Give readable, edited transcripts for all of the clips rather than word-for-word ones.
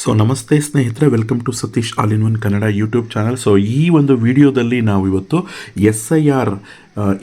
So ನಮಸ್ತೆ ಸ್ನೇಹಿತರೆ, welcome to Satish all in one Kannada YouTube channel. So ಈ ಒಂದು ವಿಡಿಯೋದಲ್ಲಿ ನಾವು ಇವತ್ತು SIR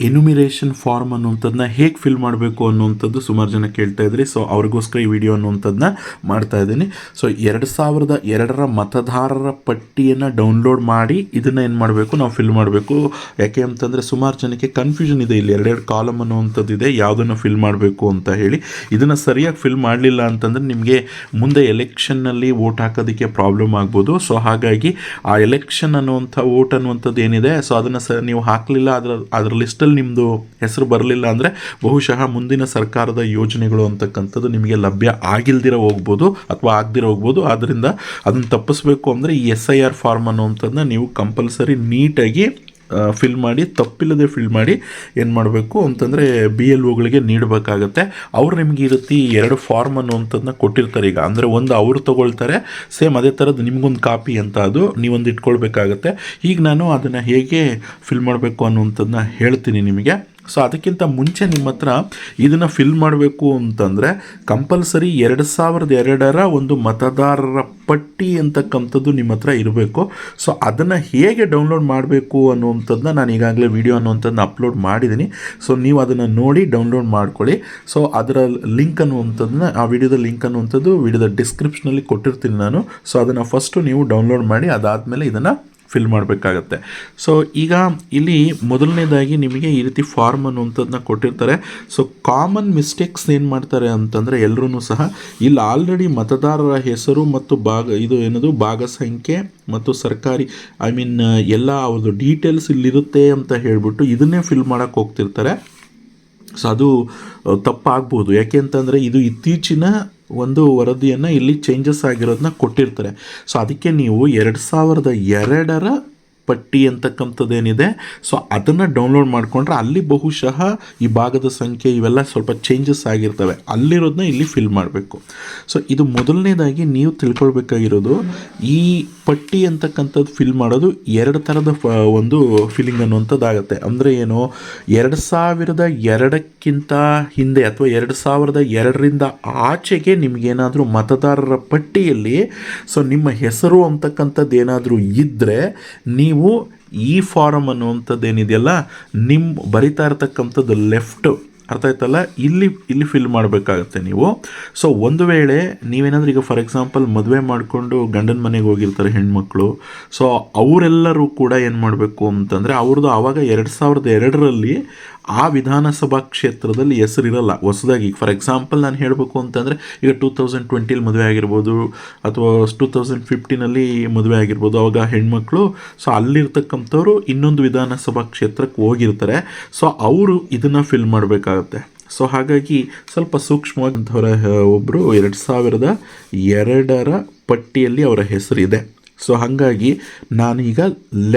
ಎನ್ಯುಮಿರೇಷನ್ ಫಾರ್ಮ್ ಅನ್ನುವಂಥದ್ದನ್ನ ಹೇಗೆ ಫಿಲ್ ಮಾಡಬೇಕು ಅನ್ನುವಂಥದ್ದು ಸುಮಾರು ಜನ ಕೇಳ್ತಾ ಇದ್ರಿ. ಸೊ ಅವ್ರಿಗೋಸ್ಕರ ಈ ವಿಡಿಯೋ ಅನ್ನುವಂಥದ್ದನ್ನ ಮಾಡ್ತಾ ಇದ್ದೀನಿ. ಸೊ 2002 ಮತದಾರರ ಪಟ್ಟಿಯನ್ನು ಡೌನ್ಲೋಡ್ ಮಾಡಿ ಇದನ್ನು ಏನು ಮಾಡಬೇಕು, ನಾವು ಫಿಲ್ ಮಾಡಬೇಕು. ಯಾಕೆ ಅಂತಂದರೆ ಸುಮಾರು ಜನಕ್ಕೆ ಕನ್ಫ್ಯೂಷನ್ ಇದೆ. ಇಲ್ಲಿ ಎರಡೆರಡು ಕಾಲಮ್ ಅನ್ನುವಂಥದ್ದು ಇದೆ, ಯಾವುದನ್ನು ಫಿಲ್ ಮಾಡಬೇಕು ಅಂತ ಹೇಳಿ. ಇದನ್ನು ಸರಿಯಾಗಿ ಫಿಲ್ ಮಾಡಲಿಲ್ಲ ಅಂತಂದರೆ ನಿಮಗೆ ಮುಂದೆ ಎಲೆಕ್ಷನ್ನಲ್ಲಿ ವೋಟ್ ಹಾಕೋದಕ್ಕೆ ಪ್ರಾಬ್ಲಮ್ ಆಗ್ಬೋದು. ಸೊ ಹಾಗಾಗಿ ಆ ಎಲೆಕ್ಷನ್ ಅನ್ನುವಂಥ ವೋಟ್ ಅನ್ನುವಂಥದ್ದು ಏನಿದೆ, ಸೊ ಅದನ್ನು ನೀವು ಹಾಕಲಿಲ್ಲ, ಅದರ ಲಿಸ್ಟಲ್ಲಿ ನಿಮ್ಮದು ಹೆಸರು ಬರಲಿಲ್ಲ ಅಂದರೆ ಬಹುಶಃ ಮುಂದಿನ ಸರ್ಕಾರದ ಯೋಜನೆಗಳು ಅಂತಕ್ಕಂಥದ್ದು ನಿಮಗೆ ಲಭ್ಯ ಆಗಿಲ್ದಿರ ಹೋಗ್ಬೋದು ಅಥವಾ ಆಗದಿರ ಹೋಗ್ಬೋದು. ಆದ್ದರಿಂದ ಅದನ್ನು ತಪ್ಪಿಸ್ಬೇಕು ಅಂದರೆ ಈ SIR ಫಾರ್ಮ್ ಅನ್ನುವಂಥದ್ದನ್ನ ನೀವು ಕಂಪಲ್ಸರಿ ನೀಟಾಗಿ ಫಿಲ್ ಮಾಡಿ, ತಪ್ಪಿಲ್ಲದೆ ಫಿಲ್ ಮಾಡಿ ಏನು ಮಾಡಬೇಕು ಅಂತಂದರೆ BLOಗಳಿಗೆ ನೀಡಬೇಕಾಗತ್ತೆ. ಅವ್ರು ನಿಮಗೆ ಈ ರೀತಿ 2 ಫಾರ್ಮ್ ಅನ್ನುವಂಥದ್ದನ್ನ ಕೊಟ್ಟಿರ್ತಾರೆ. ಈಗ ಅಂದರೆ ಒಂದು ಅವರು ತೊಗೊಳ್ತಾರೆ, ಸೇಮ್ ಅದೇ ಥರದ್ದು ನಿಮಗೊಂದು ಕಾಪಿ ಅಂತ ಅದು ನೀವೊಂದು ಇಟ್ಕೊಳ್ಬೇಕಾಗತ್ತೆ. ಈಗ ನಾನು ಅದನ್ನು ಹೇಗೆ ಫಿಲ್ ಮಾಡಬೇಕು ಅನ್ನುವಂಥದ್ದನ್ನ ಹೇಳ್ತೀನಿ ನಿಮಗೆ. ಸೊ ಅದಕ್ಕಿಂತ ಮುಂಚೆ ನಿಮ್ಮ ಹತ್ರ ಇದನ್ನು ಫಿಲ್ ಮಾಡಬೇಕು ಅಂತಂದರೆ ಕಂಪಲ್ಸರಿ 2002 ಒಂದು ಮತದಾರರ ಪಟ್ಟಿ ಅಂತಕ್ಕಂಥದ್ದು ನಿಮ್ಮ ಹತ್ರ ಇರಬೇಕು. ಸೊ ಅದನ್ನು ಹೇಗೆ ಡೌನ್ಲೋಡ್ ಮಾಡಬೇಕು ಅನ್ನುವಂಥದ್ದನ್ನ ನಾನು ಈಗಾಗಲೇ ವಿಡಿಯೋ ಅನ್ನುವಂಥದ್ದನ್ನ ಅಪ್ಲೋಡ್ ಮಾಡಿದ್ದೀನಿ. ಸೊ ನೀವು ಅದನ್ನು ನೋಡಿ ಡೌನ್ಲೋಡ್ ಮಾಡ್ಕೊಳ್ಳಿ. ಸೊ ಅದರ ಲಿಂಕ್ ಅನ್ನುವಂಥದ್ದನ್ನ, ಆ ವಿಡಿಯೋದ ಲಿಂಕ್ ಅನ್ನುವಂಥದ್ದು ವಿಡಿಯೋದ ಡಿಸ್ಕ್ರಿಪ್ಷನಲ್ಲಿ ಕೊಟ್ಟಿರ್ತೀನಿ ನಾನು. ಸೊ ಅದನ್ನು ಫಸ್ಟು ನೀವು ಡೌನ್ಲೋಡ್ ಮಾಡಿ ಅದಾದಮೇಲೆ ಇದನ್ನು ಫಿಲ್ ಮಾಡಬೇಕಾಗತ್ತೆ. ಸೊ ಈಗ ಇಲ್ಲಿ ಮೊದಲನೇದಾಗಿ ನಿಮಗೆ ಈ ರೀತಿ ಫಾರ್ಮ್ ಅನ್ನುವಂಥದ್ದನ್ನ ಕೊಟ್ಟಿರ್ತಾರೆ. ಸೊ ಕಾಮನ್ ಮಿಸ್ಟೇಕ್ಸ್ ಏನು ಮಾಡ್ತಾರೆ ಅಂತಂದರೆ ಎಲ್ಲರೂ ಸಹ ಇಲ್ಲಿ ಆಲ್ರೆಡಿ ಮತದಾರರ ಹೆಸರು ಮತ್ತು ಭಾಗ ಸಂಖ್ಯೆ ಮತ್ತು ಸರ್ಕಾರಿ ಎಲ್ಲ ಅವ್ರದ್ದು ಡೀಟೇಲ್ಸ್ ಇಲ್ಲಿರುತ್ತೆ ಅಂತ ಹೇಳಿಬಿಟ್ಟು ಇದನ್ನೇ ಫಿಲ್ ಮಾಡೋಕ್ಕೆ ಹೋಗ್ತಿರ್ತಾರೆ. ಸೊ ಅದು ತಪ್ಪಾಗ್ಬೋದು. ಯಾಕೆ ಅಂತಂದರೆ ಇದು ಇತ್ತೀಚಿನ ಒಂದು ವರದಿಯನ್ನು ಇಲ್ಲಿ ಚೇಂಜಸ್ ಆಗಿರೋದನ್ನ ಕೊಟ್ಟಿರ್ತಾರೆ. ಸೊ ಅದಕ್ಕೆ ನೀವು 2002 ಪಟ್ಟಿ ಅಂತಕ್ಕಂಥದ್ದೇನಿದೆ, ಸೊ ಅದನ್ನು ಡೌನ್ಲೋಡ್ ಮಾಡಿಕೊಂಡ್ರೆ ಅಲ್ಲಿ ಬಹುಶಃ ಈ ಭಾಗದ ಸಂಖ್ಯೆ ಇವೆಲ್ಲ ಸ್ವಲ್ಪ ಚೇಂಜಸ್ ಆಗಿರ್ತವೆ, ಅಲ್ಲಿರೋದನ್ನ ಇಲ್ಲಿ ಫಿಲ್ ಮಾಡಬೇಕು. ಸೊ ಇದು ಮೊದಲನೇದಾಗಿ ನೀವು ತಿಳ್ಕೊಳ್ಬೇಕಾಗಿರೋದು, ಈ ಪಟ್ಟಿ ಅಂತಕ್ಕಂಥದ್ದು ಫಿಲ್ ಮಾಡೋದು 2 ಥರದ ಒಂದು ಫಿಲ್ಲಿಂಗ್ ಅನ್ನುವಂಥದ್ದಾಗತ್ತೆ. ಅಂದರೆ ಏನು, 2002ಕ್ಕಿಂತ ಹಿಂದೆ ಅಥವಾ 2002ರಿಂದ ಆಚೆಗೆ ನಿಮಗೇನಾದರೂ ಮತದಾರರ ಪಟ್ಟಿಯಲ್ಲಿ ಸೊ ನಿಮ್ಮ ಹೆಸರು ಅಂತಕ್ಕಂಥದ್ದು ಏನಾದರೂ ಇದ್ದರೆ ನೀವು ಈ ಫಾರಮ್ ಅನ್ನುವಂಥದ್ದೇನಿದೆಯಲ್ಲ, ನಿಮ್ಮ ಬರಿತಾ ಇರತಕ್ಕಂಥದ್ದು ಲೆಫ್ಟ್, ಅರ್ಥ ಆಯ್ತಲ್ಲ, ಇಲ್ಲಿ ಫಿಲ್ ಮಾಡಬೇಕಾಗತ್ತೆ ನೀವು. ಸೊ ಒಂದು ವೇಳೆ ನೀವೇನಾದರೂ ಈಗ ಫಾರ್ ಎಕ್ಸಾಂಪಲ್ ಮದುವೆ ಮಾಡಿಕೊಂಡು ಗಂಡನ ಮನೆಗೆ ಹೋಗಿರ್ತಾರೆ ಹೆಣ್ಮಕ್ಳು. ಸೊ ಅವರೆಲ್ಲರೂ ಕೂಡ ಏನು ಮಾಡಬೇಕು ಅಂತಂದರೆ ಅವ್ರದ್ದು ಆವಾಗ 2002ರಲ್ಲಿ ಆ ವಿಧಾನಸಭಾ ಕ್ಷೇತ್ರದಲ್ಲಿ ಹೆಸರಿರಲ್ಲ. ಹೊಸದಾಗಿ ಫಾರ್ ಎಕ್ಸಾಂಪಲ್ ನಾನು ಹೇಳಬೇಕು ಅಂತಂದರೆ ಈಗ 2020 ಮದುವೆ ಆಗಿರ್ಬೋದು ಅಥವಾ 2015 ಮದುವೆ ಆಗಿರ್ಬೋದು. ಅವಾಗ ಹೆಣ್ಮಕ್ಳು ಸೊ ಅಲ್ಲಿರ್ತಕ್ಕಂಥವ್ರು ಇನ್ನೊಂದು ವಿಧಾನಸಭಾ ಕ್ಷೇತ್ರಕ್ಕೆ ಹೋಗಿರ್ತಾರೆ. ಸೊ ಅವರು ಇದನ್ನು ಫಿಲ್ ಮಾಡಬೇಕಾಗತ್ತೆ. ಸೊ ಹಾಗಾಗಿ ಸ್ವಲ್ಪ ಸೂಕ್ಷ್ಮವಾದಂಥವರ ಒಬ್ಬರು 2002 ಪಟ್ಟಿಯಲ್ಲಿ ಅವರ ಹೆಸರಿದೆ. ಸೊ ಹಾಗಾಗಿ ನಾನೀಗ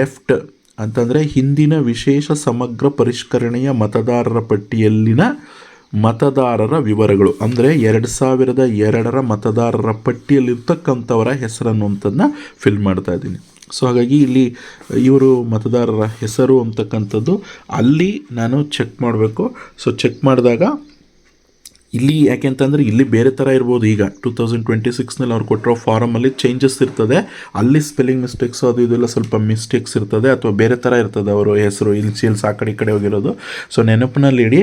ಲೆಫ್ಟ್ ಅಂತಂದರೆ ಹಿಂದಿನ ವಿಶೇಷ ಸಮಗ್ರ ಪರಿಷ್ಕರಣೆಯ ಮತದಾರರ ಪಟ್ಟಿಯಲ್ಲಿನ ಮತದಾರರ ವಿವರಗಳು, ಅಂದರೆ 2002 ಮತದಾರರ ಪಟ್ಟಿಯಲ್ಲಿರ್ತಕ್ಕಂಥವರ ಹೆಸರನ್ನುವಂಥದ್ದನ್ನ ಫಿಲ್ ಮಾಡ್ತಾ ಇದ್ದೀನಿ. ಸೊ ಹಾಗಾಗಿ ಇಲ್ಲಿ ಇವರು ಮತದಾರರ ಹೆಸರು ಅಂತಕ್ಕಂಥದ್ದು ಅಲ್ಲಿ ನಾನು ಚೆಕ್ ಮಾಡಬೇಕು. ಸೊ ಚೆಕ್ ಮಾಡಿದಾಗ ಇಲ್ಲಿ ಯಾಕೆಂತಂದರೆ ಇಲ್ಲಿ ಬೇರೆ ಥರ ಇರ್ಬೋದು. ಈಗ 2026ನಲ್ಲಿ ಅವ್ರು ಕೊಟ್ಟಿರೋ ಫಾರಮಲ್ಲಿ ಚೇಂಜಸ್ ಇರ್ತದೆ, ಅಲ್ಲಿ ಸ್ಪೆಲ್ಲಿಂಗ್ ಮಿಸ್ಟೇಕ್ಸು ಅದು ಇದೆಲ್ಲ ಸ್ವಲ್ಪ ಮಿಸ್ಟೇಕ್ಸ್ ಇರ್ತದೆ ಅಥವಾ ಬೇರೆ ಥರ ಇರ್ತದೆ ಅವರು ಹೆಸರು ಇಲ್ಲಿ ಸೇಲ್ಸ್ ಆ ಕಡೆ ಹೋಗಿರೋದು. ಸೊ ನೆನಪಿನಲ್ಲಿ ಇಡಿ,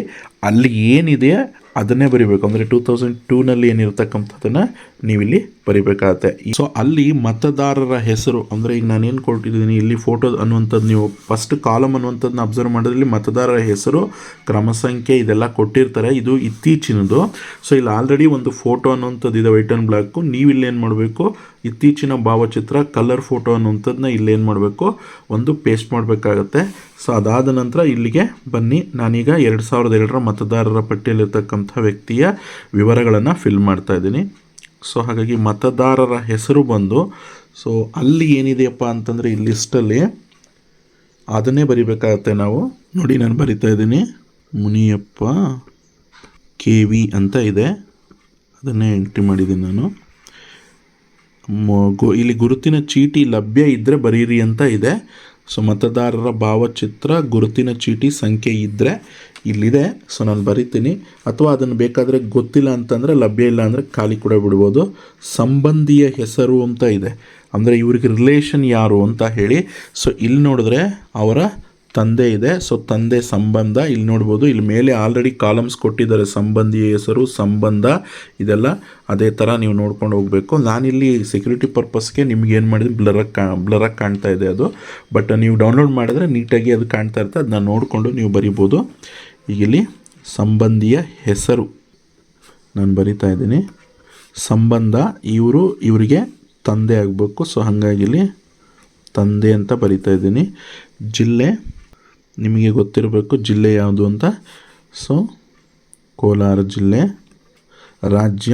ಅಲ್ಲಿ ಏನಿದೆ ಅದನ್ನೇ ಬರಿಬೇಕು. ಅಂದರೆ 2002ನಲ್ಲಿ ಏನಿರ್ತಕ್ಕಂಥದ್ದನ್ನು ನೀವಿಲ್ಲಿ ಬರಿಬೇಕಾಗತ್ತೆ. ಸೊ ಅಲ್ಲಿ ಮತದಾರರ ಹೆಸರು ಅಂದರೆ ಈಗ ನಾನೇನು ಕೊಟ್ಟಿದ್ದೀನಿ ಇಲ್ಲಿ ಫೋಟೋ ಅನ್ನುವಂಥದ್ದು, ನೀವು ಫಸ್ಟ್ ಕಾಲಮ್ ಅನ್ನುವಂಥದ್ದನ್ನ ಅಬ್ಸರ್ವ್ ಮಾಡೋದ್ರಲ್ಲಿ ಮತದಾರರ ಹೆಸರು, ಕ್ರಮ ಸಂಖ್ಯೆ ಇದೆಲ್ಲ ಕೊಟ್ಟಿರ್ತಾರೆ. ಇದು ಇತ್ತೀಚಿನದು. ಸೊ ಇಲ್ಲಿ ಆಲ್ರೆಡಿ ಒಂದು ಫೋಟೋ ಅನ್ನುವಂಥದ್ದು ಇದೆ, ವೈಟ್ ಆ್ಯಂಡ್ ಬ್ಲ್ಯಾಕು. ನೀವು ಇಲ್ಲೇನು ಮಾಡಬೇಕು, ಇತ್ತೀಚಿನ ಭಾವಚಿತ್ರ ಕಲರ್ ಫೋಟೋ ಅನ್ನುವಂಥದ್ದನ್ನ ಇಲ್ಲೇನು ಮಾಡಬೇಕು, ಒಂದು ಪೇಸ್ಟ್ ಮಾಡಬೇಕಾಗತ್ತೆ. ಸೊ ಅದಾದ ನಂತರ ಇಲ್ಲಿಗೆ ಬನ್ನಿ. ನಾನೀಗ 2002 ಮತದಾರರ ಪಟ್ಟಿಯಲ್ಲಿರ್ತಕ್ಕಂಥ ವ್ಯಕ್ತಿಯ ವಿವರಗಳನ್ನು ಫಿಲ್ ಮಾಡ್ತಾ ಇದ್ದೀನಿ. ಸೊ ಹಾಗಾಗಿ ಮತದಾರರ ಹೆಸರು ಬಂದು, ಸೊ ಅಲ್ಲಿ ಏನಿದೆಯಪ್ಪ ಅಂತಂದರೆ ಈ ಲಿಸ್ಟಲ್ಲಿ ಅದನ್ನೇ ಬರಿಬೇಕಾಗತ್ತೆ ನಾವು. ನೋಡಿ ನಾನು ಬರಿತಾ ಇದ್ದೀನಿ, ಮುನಿಯಪ್ಪ KV ಅಂತ ಇದೆ, ಅದನ್ನೇ ಎಂಟ್ರಿ ಮಾಡಿದ್ದೀನಿ ನಾನು. ಇಲ್ಲಿ ಗುರುತಿನ ಚೀಟಿ ಲಭ್ಯ ಇದ್ದರೆ ಬರೀರಿ ಅಂತ ಇದೆ. ಸೊ ಮತದಾರರ ಭಾವಚಿತ್ರ ಗುರುತಿನ ಚೀಟಿ ಸಂಖ್ಯೆ ಇದ್ದರೆ ಇಲ್ಲಿದೆ. ಸೊ ನಾನು ಬರಿತೀನಿ, ಅಥವಾ ಅದನ್ನು ಬೇಕಾದರೆ ಗೊತ್ತಿಲ್ಲ ಅಂತಂದರೆ ಲಭ್ಯ ಇಲ್ಲ ಅಂದರೆ ಖಾಲಿ ಕೂಡ ಬಿಡ್ಬೋದು. ಸಂಬಂಧಿಯ ಹೆಸರು ಅಂತ ಇದೆ, ಅಂದರೆ ಇವ್ರಿಗೆ ರಿಲೇಷನ್ ಯಾರು ಅಂತ ಹೇಳಿ. ಸೊ ಇಲ್ಲಿ ನೋಡಿದ್ರೆ ಅವರ ತಂದೆ ಇದೆ. ಸೊ ತಂದೆ ಸಂಬಂಧ ಇಲ್ಲಿ ನೋಡ್ಬೋದು. ಇಲ್ಲಿ ಮೇಲೆ ಆಲ್ರೆಡಿ ಕಾಲಮ್ಸ್ ಕೊಟ್ಟಿದ್ದಾರೆ, ಸಂಬಂಧಿಯ ಹೆಸರು, ಸಂಬಂಧ, ಇದೆಲ್ಲ ಅದೇ ಥರ ನೀವು ನೋಡ್ಕೊಂಡು ಹೋಗಬೇಕು. ನಾನಿಲ್ಲಿ ಸೆಕ್ಯೂರಿಟಿ ಪರ್ಪಸ್ಗೆ ನಿಮ್ಗೆ ಏನು ಮಾಡಿದ್ರೆ ಬ್ಲರಾಗಿ ಕಾಣ್ತಾ ಇದೆ ಅದು, ಬಟ್ ನೀವು ಡೌನ್ಲೋಡ್ ಮಾಡಿದ್ರೆ ನೀಟಾಗಿ ಅದು ಕಾಣ್ತಾ ಇರುತ್ತೆ. ಅದನ್ನ ನೋಡಿಕೊಂಡು ನೀವು ಬರಿಬೋದು. ಈಗ ಇಲ್ಲಿ ಸಂಬಂಧಿಯ ಹೆಸರು ನಾನು ಬರಿತಾ ಇದ್ದೀನಿ. ಸಂಬಂಧ ಇವರಿಗೆ ತಂದೆ ಆಗಬೇಕು. ಸೊ ಹಾಗಾಗಿ ಇಲ್ಲಿ ತಂದೆ ಅಂತ ಬರಿತಾ ಇದ್ದೀನಿ. ಜಿಲ್ಲೆ ನಿಮಗೆ ಗೊತ್ತಿರಬೇಕು ಜಿಲ್ಲೆ ಯಾವುದು ಅಂತ. ಸೊ ಕೋಲಾರ ಜಿಲ್ಲೆ. ರಾಜ್ಯ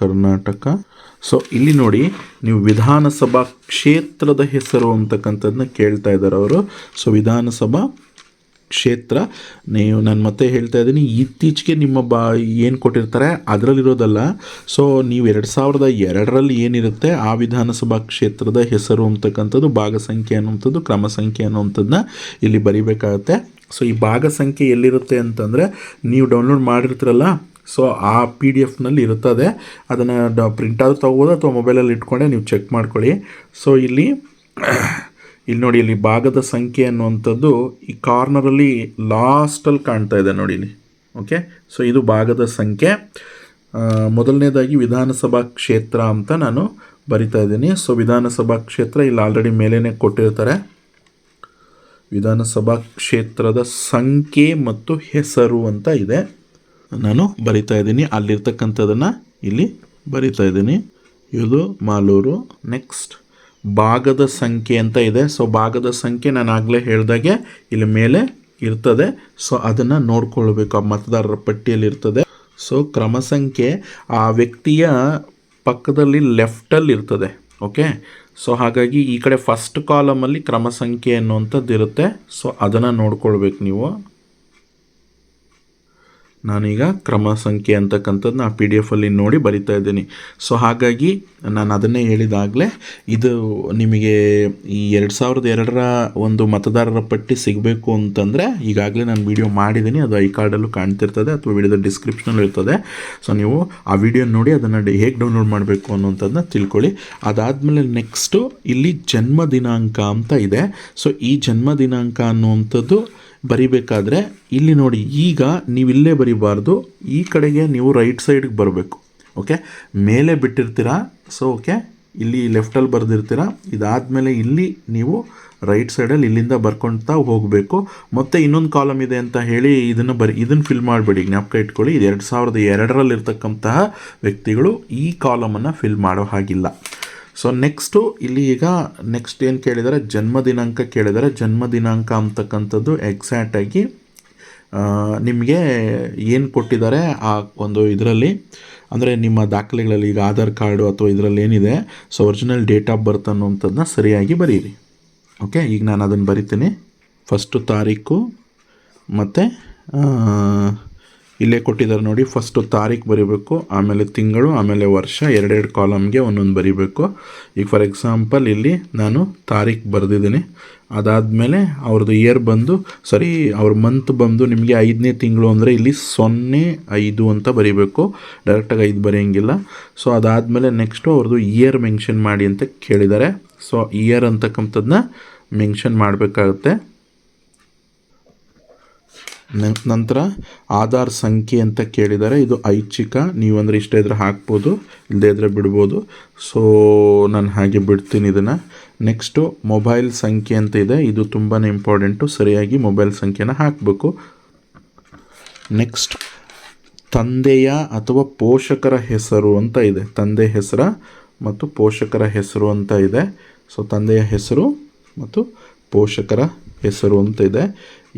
ಕರ್ನಾಟಕ. ಸೊ ಇಲ್ಲಿ ನೋಡಿ, ನೀವು ವಿಧಾನಸಭಾ ಕ್ಷೇತ್ರದ ಹೆಸರು ಅಂತಕ್ಕಂಥದ್ದನ್ನ ಕೇಳ್ತಾ ಇದ್ದಾರೆ ಅವರು. ಸೊ ವಿಧಾನಸಭಾ ಕ್ಷೇತ್ರ, ನಾನು ಮತ್ತೆ ಹೇಳ್ತಾ ಇದ್ದೀನಿ, ಇತ್ತೀಚೆಗೆ ನಿಮ್ಮ ಏನು ಕೊಟ್ಟಿರ್ತಾರೆ ಅದರಲ್ಲಿರೋದಲ್ಲ. ಸೊ ನೀವು 2002ರಲ್ಲಿ ಏನಿರುತ್ತೆ ಆ ವಿಧಾನಸಭಾ ಕ್ಷೇತ್ರದ ಹೆಸರು ಅಂತಕ್ಕಂಥದ್ದು, ಭಾಗ ಸಂಖ್ಯೆ ಅನ್ನುವಂಥದ್ದು, ಕ್ರಮ ಸಂಖ್ಯೆ ಅನ್ನುವಂಥದ್ದನ್ನ ಇಲ್ಲಿ ಬರಿಬೇಕಾಗತ್ತೆ. ಸೊ ಈ ಭಾಗ ಸಂಖ್ಯೆ ಎಲ್ಲಿರುತ್ತೆ ಅಂತಂದರೆ, ನೀವು ಡೌನ್ಲೋಡ್ ಮಾಡಿರ್ತೀರಲ್ಲ, ಸೊ ಆ PDF ಇರ್ತದೆ. ಅದನ್ನು ಪ್ರಿಂಟಾದ್ರೂ ತೊಗೋಬೋದು ಅಥವಾ ಮೊಬೈಲಲ್ಲಿ ಇಟ್ಕೊಂಡೆ ನೀವು ಚೆಕ್ ಮಾಡ್ಕೊಳ್ಳಿ. ಸೊ ಇಲ್ಲಿ ನೋಡಿ, ಇಲ್ಲಿ ಭಾಗದ ಸಂಖ್ಯೆ ಅನ್ನುವಂಥದ್ದು ಈ ಕಾರ್ನರಲ್ಲಿ ಲಾಸ್ಟಲ್ಲಿ ಕಾಣ್ತಾ ಇದೆ ನೋಡಿ ಇಲ್ಲಿ. ಓಕೆ, ಸೊ ಇದು ಭಾಗದ ಸಂಖ್ಯೆ. ಮೊದಲನೇದಾಗಿ ವಿಧಾನಸಭಾ ಕ್ಷೇತ್ರ ಅಂತ ನಾನು ಬರಿತಾ ಇದ್ದೀನಿ. ಸೊ ವಿಧಾನಸಭಾ ಕ್ಷೇತ್ರ ಇಲ್ಲಿ ಆಲ್ರೆಡಿ ಮೇಲೇ ಕೊಟ್ಟಿರ್ತಾರೆ. ವಿಧಾನಸಭಾ ಕ್ಷೇತ್ರದ ಸಂಖ್ಯೆ ಮತ್ತು ಹೆಸರು ಅಂತ ಇದೆ, ನಾನು ಬರಿತಾ ಇದ್ದೀನಿ. ಅಲ್ಲಿರ್ತಕ್ಕಂಥದ್ದನ್ನು ಇಲ್ಲಿ ಬರಿತಾ ಇದ್ದೀನಿ. ಇದು ಮಾಲೂರು. ನೆಕ್ಸ್ಟ್ ಭಾಗದ ಸಂಖ್ಯೆ ಅಂತ ಇದೆ. ಸೊ ಭಾಗದ ಸಂಖ್ಯೆ ನಾನು ಆಗಲೇ ಹೇಳ್ದಾಗೆ ಇಲ್ಲಿ ಮೇಲೆ ಇರ್ತದೆ. ಸೊ ಅದನ್ನು ನೋಡ್ಕೊಳ್ಬೇಕು, ಆ ಮತದಾರರ ಪಟ್ಟಿಯಲ್ಲಿ ಇರ್ತದೆ. ಸೊ ಕ್ರಮ ಸಂಖ್ಯೆ ಆ ವ್ಯಕ್ತಿಯ ಪಕ್ಕದಲ್ಲಿ ಲೆಫ್ಟಲ್ಲಿ ಇರ್ತದೆ. ಓಕೆ, ಸೊ ಹಾಗಾಗಿ ಈ ಕಡೆ ಫಸ್ಟ್ ಕಾಲಮಲ್ಲಿ ಕ್ರಮ ಸಂಖ್ಯೆ ಅನ್ನುವಂಥದ್ದು ಇರುತ್ತೆ. ಸೊ ಅದನ್ನು ನೋಡ್ಕೊಳ್ಬೇಕು ನೀವು. ನಾನೀಗ ಕ್ರಮ ಸಂಖ್ಯೆ ಅಂತಕ್ಕಂಥದ್ದನ್ನ ಆ PDF ನೋಡಿ ಬರಿತಾ ಇದ್ದೀನಿ. ಸೊ ಹಾಗಾಗಿ ನಾನು ಅದನ್ನೇ ಹೇಳಿದಾಗಲೇ, ಇದು ನಿಮಗೆ ಈ 2002ರ ಒಂದು ಮತದಾರರ ಪಟ್ಟಿ ಸಿಗಬೇಕು ಅಂತಂದರೆ ಈಗಾಗಲೇ ನಾನು ವಿಡಿಯೋ ಮಾಡಿದ್ದೀನಿ, ಅದು ಐ ಕಾರ್ಡಲ್ಲೂ ಕಾಣ್ತಿರ್ತದೆ ಅಥವಾ ವಿಡಿಯೋದ ಡಿಸ್ಕ್ರಿಪ್ಷನಲ್ಲೂ ಇರ್ತದೆ. ಸೊ ನೀವು ಆ ವಿಡಿಯೋ ನೋಡಿ ಅದನ್ನು ಹೇಗೆ ಡೌನ್ಲೋಡ್ ಮಾಡಬೇಕು ಅನ್ನೋಂಥದ್ದನ್ನ ತಿಳ್ಕೊಳ್ಳಿ. ಅದಾದಮೇಲೆ ನೆಕ್ಸ್ಟು ಇಲ್ಲಿ ಜನ್ಮ ದಿನಾಂಕ ಅಂತ ಇದೆ. ಸೊ ಈ ಜನ್ಮ ದಿನಾಂಕ ಅನ್ನುವಂಥದ್ದು ಬರಿಬೇಕಾದ್ರೆ ಇಲ್ಲಿ ನೋಡಿ, ಈಗ ನೀವು ಇಲ್ಲೇ ಬರಿಬಾರ್ದು, ಈ ಕಡೆಗೆ ನೀವು ರೈಟ್ ಸೈಡ್ಗೆ ಬರಬೇಕು. ಓಕೆ, ಮೇಲೆ ಬಿಟ್ಟಿರ್ತೀರಾ. ಸೊ ಓಕೆ, ಇಲ್ಲಿ ಲೆಫ್ಟಲ್ಲಿ ಬರೆದಿರ್ತೀರಾ. ಇದಾದಮೇಲೆ ಇಲ್ಲಿ ನೀವು ರೈಟ್ ಸೈಡಲ್ಲಿ ಇಲ್ಲಿಂದ ಬರ್ಕೊಳ್ತಾ ಹೋಗಬೇಕು. ಮತ್ತು ಇನ್ನೊಂದು ಕಾಲಮ್ ಇದೆ ಅಂತ ಹೇಳಿ ಇದನ್ನು ಫಿಲ್ ಮಾಡಬೇಡಿ, ಜ್ಞಾಪಕ ಇಟ್ಕೊಳ್ಳಿ. ಇದು 2002ರಲ್ಲಿರ್ತಕ್ಕಂತಹ ವ್ಯಕ್ತಿಗಳು ಈ ಕಾಲಮನ್ನು ಫಿಲ್ ಮಾಡೋ ಹಾಗಿಲ್ಲ. ಸೊ ನೆಕ್ಸ್ಟು ಇಲ್ಲಿ ಈಗ ನೆಕ್ಸ್ಟ್ ಏನು ಕೇಳಿದ್ದಾರೆ, ಜನ್ಮ ದಿನಾಂಕ ಕೇಳಿದ್ದಾರೆ. ಜನ್ಮ ದಿನಾಂಕ ಅಂತಕ್ಕಂಥದ್ದು ಎಕ್ಸಾಕ್ಟಾಗಿ ನಿಮಗೆ ಏನು ಕೊಟ್ಟಿದ್ದಾರೆ ಆ ಒಂದು ಇದರಲ್ಲಿ, ಅಂದರೆ ನಿಮ್ಮ ದಾಖಲೆಗಳಲ್ಲಿ ಈಗ ಆಧಾರ್ ಕಾರ್ಡು ಅಥವಾ ಇದರಲ್ಲಿ ಏನಿದೆ, so original date of birth ಅನ್ನುವಂಥದ್ದನ್ನ ಸರಿಯಾಗಿ ಬರೀರಿ. ಓಕೆ, ಈಗ ನಾನು ಅದನ್ನು ಬರಿತೀನಿ. ಫಸ್ಟು ತಾರೀಕು ಮತ್ತು ಇಲ್ಲೇ ಕೊಟ್ಟಿದ್ದಾರೆ ನೋಡಿ, ಫಸ್ಟು ತಾರೀಕು ಬರೀಬೇಕು, ಆಮೇಲೆ ತಿಂಗಳು, ಆಮೇಲೆ ವರ್ಷ, ಎರಡೆರಡು ಕಾಲಮ್ಗೆ ಒಂದೊಂದು ಬರೀಬೇಕು. ಈಗ ಫಾರ್ ಎಕ್ಸಾಂಪಲ್ ಇಲ್ಲಿ ನಾನು ತಾರೀಕು ಬರೆದಿದ್ದೀನಿ. ಅದಾದಮೇಲೆ ಅವ್ರದ್ದು ಇಯರ್ ಬಂದು ಅವ್ರ ಮಂತ್ ಬಂದು ನಿಮಗೆ 5ನೇ ತಿಂಗಳು ಅಂದರೆ ಇಲ್ಲಿ 05 ಅಂತ ಬರೀಬೇಕು, ಡೈರೆಕ್ಟಾಗಿ 5 ಬರೆಯೋಂಗಿಲ್ಲ. ಸೊ ಅದಾದಮೇಲೆ ನೆಕ್ಸ್ಟು ಅವ್ರದ್ದು ಇಯರ್ ಮೆನ್ಷನ್ ಮಾಡಿ ಅಂತ ಕೇಳಿದ್ದಾರೆ. ಸೊ ಇಯರ್ ಅಂತಕ್ಕಂಥದ್ದನ್ನ ಮೆನ್ಷನ್ ಮಾಡಬೇಕಾಗುತ್ತೆ. ನಂತರ ಆಧಾರ್ ಸಂಖ್ಯೆ ಅಂತ ಕೇಳಿದ್ದಾರೆ. ಇದು ಐಚ್ಛಿಕ, ನೀವು ಅಂದರೆ ಇಷ್ಟ ಇದ್ದರೆ ಹಾಕ್ಬೋದು, ಇಲ್ಲದೇ ಇದ್ದರೆ ಬಿಡ್ಬೋದು. ಸೊ ನಾನು ಹಾಗೆ ಬಿಡ್ತೀನಿ ಇದನ್ನು. ನೆಕ್ಸ್ಟು ಮೊಬೈಲ್ ಸಂಖ್ಯೆ ಅಂತ ಇದೆ, ಇದು ತುಂಬಾ ಇಂಪಾರ್ಟೆಂಟು, ಸರಿಯಾಗಿ ಮೊಬೈಲ್ ಸಂಖ್ಯೆನ ಹಾಕಬೇಕು. ನೆಕ್ಸ್ಟ್ ತಂದೆಯ ಅಥವಾ ಪೋಷಕರ ಹೆಸರು ಅಂತ ಇದೆ, ತಂದೆ ಹೆಸರು ಮತ್ತು ಪೋಷಕರ ಹೆಸರು ಅಂತ ಇದೆ. ಸೊ ತಂದೆಯ ಹೆಸರು ಮತ್ತು ಪೋಷಕರ ಹೆಸರು ಅಂತ ಇದೆ.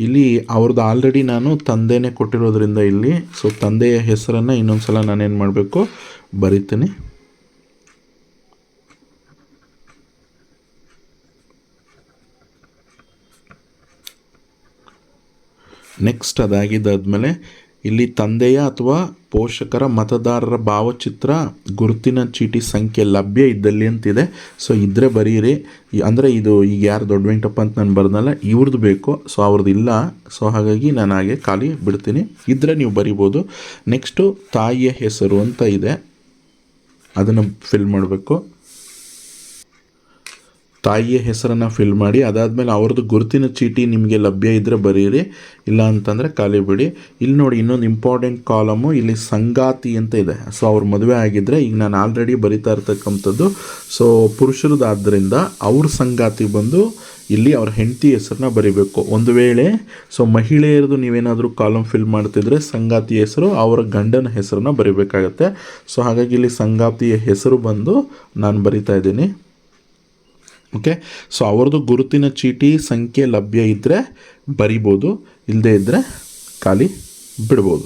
ಇಲ್ಲಿ ಅವ್ರದ್ದು ಆಲ್ರೆಡಿ ನಾನು ತಂದೆನೇ ಕೊಟ್ಟಿರೋದ್ರಿಂದ ಇಲ್ಲಿ ಸೊ ತಂದೆಯ ಹೆಸರನ್ನು ಇನ್ನೊಂದು ಸಲ ನಾನೇನು ಮಾಡಬೇಕು, ಬರಿತೀನಿ. ನೆಕ್ಸ್ಟ್ ಅದಾಗಿದ್ದಾದಮೇಲೆ ಇಲ್ಲಿ ತಂದೆಯ ಅಥವಾ ಪೋಷಕರ ಮತದಾರರ ಭಾವಚಿತ್ರ ಗುರುತಿನ ಚೀಟಿ ಸಂಖ್ಯೆ ಲಭ್ಯ ಇದ್ದಲ್ಲಿ ಅಂತಿದೆ. ಸೊ ಇದ್ದರೆ ಬರೀರಿ. ಅಂದರೆ ಇದು ಈಗ ಯಾರು ದೊಡ್ಡ ವೆಂಕಟಪ್ಪ ಅಂತ ನಾನು ಬರ್ದಲ್ಲ, ಇವ್ರದ್ದು ಬೇಕು. ಸೊ ಅವ್ರದ್ದು ಇಲ್ಲ. ಸೊ ಹಾಗಾಗಿ ನಾನು ಹಾಗೆ ಖಾಲಿ ಬಿಡ್ತೀನಿ. ಇದ್ದರೆ ನೀವು ಬರಿಬೋದು. ನೆಕ್ಸ್ಟು ತಾಯಿಯ ಹೆಸರು ಅಂತ ಇದೆ, ಅದನ್ನು ಫಿಲ್ ಮಾಡಬೇಕು. ತಾಯಿಯ ಹೆಸರನ್ನು ಫಿಲ್ ಮಾಡಿ. ಅದಾದಮೇಲೆ ಅವ್ರದ್ದು ಗುರುತಿನ ಚೀಟಿ ನಿಮಗೆ ಲಭ್ಯ ಇದ್ದರೆ ಬರೀರಿ, ಇಲ್ಲ ಅಂತಂದರೆ ಖಾಲಿ ಬಿಡಿ. ಇಲ್ಲಿ ನೋಡಿ ಇನ್ನೊಂದು ಇಂಪಾರ್ಟೆಂಟ್ ಕಾಲಮು, ಇಲ್ಲಿ ಸಂಗಾತಿ ಅಂತ ಇದೆ. ಸೊ ಅವ್ರ ಮದುವೆ ಆಗಿದ್ದರೆ, ಈಗ ನಾನು ಆಲ್ರೆಡಿ ಬರಿತಾ ಇರ್ತಕ್ಕಂಥದ್ದು ಸೊ ಪುರುಷರದಾದ್ದರಿಂದ ಅವ್ರ ಸಂಗಾತಿ ಬಂದು ಇಲ್ಲಿ ಅವ್ರ ಹೆಂಡತಿ ಹೆಸರನ್ನ ಬರಿಬೇಕು. ಒಂದು ವೇಳೆ ಸೊ ಮಹಿಳೆಯರದು ನೀವೇನಾದರೂ ಕಾಲಮ್ ಫಿಲ್ ಮಾಡ್ತಿದ್ರೆ ಸಂಗಾತಿ ಹೆಸರು ಅವರ ಗಂಡನ ಹೆಸರನ್ನ ಬರಿಬೇಕಾಗತ್ತೆ. ಸೊ ಹಾಗಾಗಿ ಇಲ್ಲಿ ಸಂಗಾತಿಯ ಹೆಸರು ಬಂದು ನಾನು ಬರಿತಾ ಇದ್ದೀನಿ. ಓಕೆ, ಸೊ ಅವ್ರದ್ದು ಗುರುತಿನ ಚೀಟಿ ಸಂಖ್ಯೆ ಲಭ್ಯ ಇದ್ದರೆ ಬರಿಬೋದು, ಇಲ್ಲದೇ ಇದ್ದರೆ ಖಾಲಿ ಬಿಡ್ಬೋದು.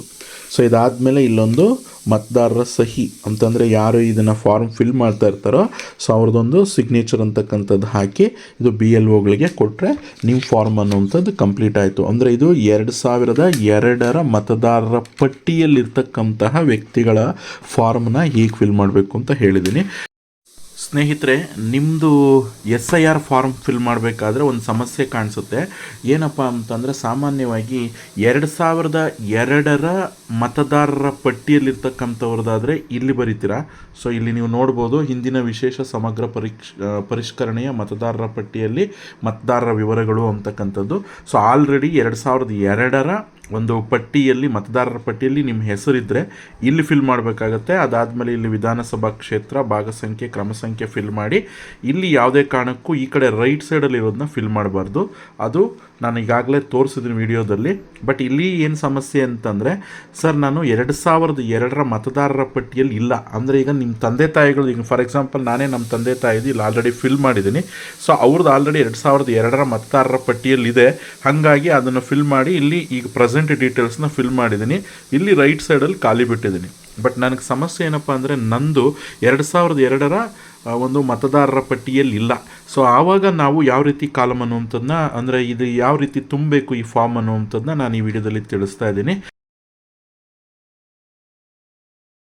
ಸೊ ಇದಾದಮೇಲೆ ಇಲ್ಲೊಂದು ಮತದಾರರ ಸಹಿ ಅಂತಂದರೆ ಯಾರು ಇದನ್ನು ಫಾರ್ಮ್ ಫಿಲ್ ಮಾಡ್ತಾ ಇರ್ತಾರೋ ಸೊ ಅವ್ರದ್ದೊಂದು ಸಿಗ್ನೇಚರ್ ಅಂತಕ್ಕಂಥದ್ದು ಹಾಕಿ ಇದು BLOಗಳಿಗೆ ಕೊಟ್ಟರೆ ನಿಮ್ಮ ಫಾರ್ಮ್ ಅನ್ನುವಂಥದ್ದು ಕಂಪ್ಲೀಟ್ ಆಯಿತು. ಅಂದರೆ ಇದು 2002 ಮತದಾರರ ಪಟ್ಟಿಯಲ್ಲಿರ್ತಕ್ಕಂತಹ ವ್ಯಕ್ತಿಗಳ ಫಾರ್ಮ್ನ ಹೀಗೆ ಫಿಲ್ ಮಾಡಬೇಕು ಅಂತ ಹೇಳಿದ್ದೀನಿ. ಸ್ನೇಹಿತರೆ, ನಿಮ್ಮದು SIR ಫಾರ್ಮ್ ಫಿಲ್ ಮಾಡಬೇಕಾದ್ರೆ ಒಂದು ಸಮಸ್ಯೆ ಕಾಣಿಸುತ್ತೆ. ಏನಪ್ಪ ಅಂತಂದರೆ ಸಾಮಾನ್ಯವಾಗಿ 2002 ಮತದಾರರ ಪಟ್ಟಿಯಲ್ಲಿರ್ತಕ್ಕಂಥವ್ರದ್ದಾದರೆ ಇಲ್ಲಿ ಬರೀತೀರಾ. ಸೊ ಇಲ್ಲಿ ನೀವು ನೋಡ್ಬೋದು, ಹಿಂದಿನ ವಿಶೇಷ ಸಮಗ್ರ ಪರಿಷ್ಕರಣೆಯ ಮತದಾರರ ಪಟ್ಟಿಯಲ್ಲಿ ಮತದಾರರ ವಿವರಗಳು ಅಂತಕ್ಕಂಥದ್ದು. ಸೊ ಆಲ್ರೆಡಿ 2002 ಒಂದು ಪಟ್ಟಿಯಲ್ಲಿ ಮತದಾರರ ಪಟ್ಟಿಯಲ್ಲಿ ನಿಮ್ಮ ಹೆಸರಿದ್ದರೆ ಇಲ್ಲಿ ಫಿಲ್ ಮಾಡಬೇಕಾಗತ್ತೆ. ಅದಾದಮೇಲೆ ಇಲ್ಲಿ ವಿಧಾನಸಭಾ ಕ್ಷೇತ್ರ ಭಾಗ ಸಂಖ್ಯೆ ಕ್ರಮ ಸಂಖ್ಯೆ ಫಿಲ್ ಮಾಡಿ. ಇಲ್ಲಿ ಯಾವುದೇ ಕಾರಣಕ್ಕೂ ಈ ಕಡೆ ರೈಟ್ ಸೈಡಲ್ಲಿರೋದನ್ನ ಫಿಲ್ ಮಾಡಬಾರ್ದು. ಅದು ನಾನು ಈಗಾಗಲೇ ತೋರಿಸಿದ್ದೀನಿ ವಿಡಿಯೋದಲ್ಲಿ. ಬಟ್ ಇಲ್ಲಿ ಏನು ಸಮಸ್ಯೆ ಅಂತಂದರೆ, ಸರ್ ನಾನು 2002 ಮತದಾರರ ಪಟ್ಟಿಯಲ್ಲಿ ಇಲ್ಲ ಅಂದರೆ, ಈಗ ನಿಮ್ಮ ತಂದೆ ತಾಯಿಗಳು, ಈಗ ಫಾರ್ ಎಕ್ಸಾಂಪಲ್ ನಾನೇ ನಮ್ಮ ತಂದೆ ತಾಯಿದು ಇಲ್ಲಿ ಆಲ್ರೆಡಿ ಫಿಲ್ ಮಾಡಿದ್ದೀನಿ. ಸೊ ಅವ್ರದ್ದು ಆಲ್ರೆಡಿ 2002 ಮತದಾರರ ಪಟ್ಟಿಯಲ್ಲಿದೆ. ಹಾಗಾಗಿ ಅದನ್ನು ಫಿಲ್ ಮಾಡಿ ಇಲ್ಲಿ ಈಗ ಪ್ರೆಸೆಂಟ್ ಡೀಟೇಲ್ಸ್ನ ಫಿಲ್ ಮಾಡಿದ್ದೀನಿ. ಇಲ್ಲಿ ರೈಟ್ ಸೈಡಲ್ಲಿ ಖಾಲಿ ಬಿಟ್ಟಿದ್ದೀನಿ. ಬಟ್ ನನಗೆ ಸಮಸ್ಯೆ ಏನಪ್ಪ ಅಂದರೆ, ನಂದು 2002 ಒಂದು ಮತದಾರರ ಪಟ್ಟಿಯಲ್ಲಿ ಇಲ್ಲ. ಸೊ ಆವಾಗ ನಾವು ಯಾವ ರೀತಿ ಕಾಲಮ್ ಅನ್ನುವಂಥದ್ದನ್ನ, ಅಂದರೆ ಇದು ಯಾವ ರೀತಿ ತುಂಬಬೇಕು ಈ ಫಾರ್ಮ್ ಅನ್ನುವಂಥದ್ದನ್ನ ನಾನು ಈ ವಿಡಿಯೋದಲ್ಲಿ ತಿಳಿಸ್ತಾ ಇದ್ದೀನಿ.